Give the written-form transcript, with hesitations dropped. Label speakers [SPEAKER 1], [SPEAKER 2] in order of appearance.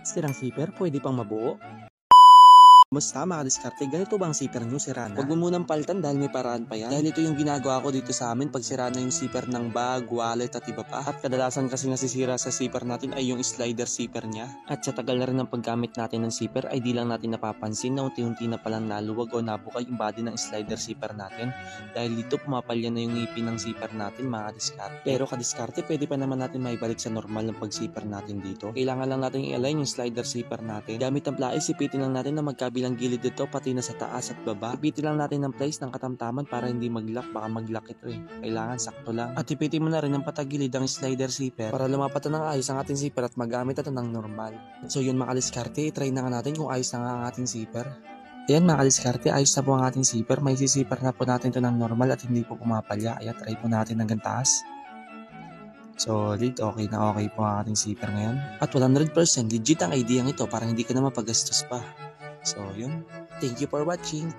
[SPEAKER 1] Sirang zipper, pwede pang mabuo? Kumusta mga diskarte? Ganito ba ang zipper nyo, sira na? Huwag mo munang palitan dahil may paraan pa yan. Dahil ito yung ginagawa ko dito sa amin pag sira na yung zipper ng bag, wallet at iba pa. At kadalasan kasi nasisira sa zipper natin ay yung slider zipper niya. At sa tagal na rin ng paggamit natin ng zipper ay di lang natin napapansin na unti-unti na palang naluwag o nabuka yung body ng slider zipper natin. Dahil dito pumapalya na yung ngipin ng zipper natin mga diskarte. Pero kadiskarte, pwede pa naman natin maibalik sa normal ng pag-zipper natin dito. Kailangan lang natin i-align yung slider zipper natin. Gamit ang plais, ipitin lang natin na magkabilang gilid dito pati na sa taas at baba. Ipitin lang natin ng place ng katamtaman para hindi mag-lock, baka mag-lock ito eh. Kailangan sakto lang. At ipitin mo na rin ng patagilid ang slider zipper para lumapat na ng ayos ang ating zipper at magamit ito ng normal. So yun mga diskarte, try na nga natin kung ayos na nga ang ating zipper. Ayan mga diskarte, ayos na po ang ating zipper. May zipper na po natin ito ng normal at hindi po pumapalya. Ayan, try po natin hanggang taas. Solid, okay na okay po ang ating zipper ngayon. At 100% legit ang idea ito para hindi ka na mapagastos pa. So yun, thank you for watching.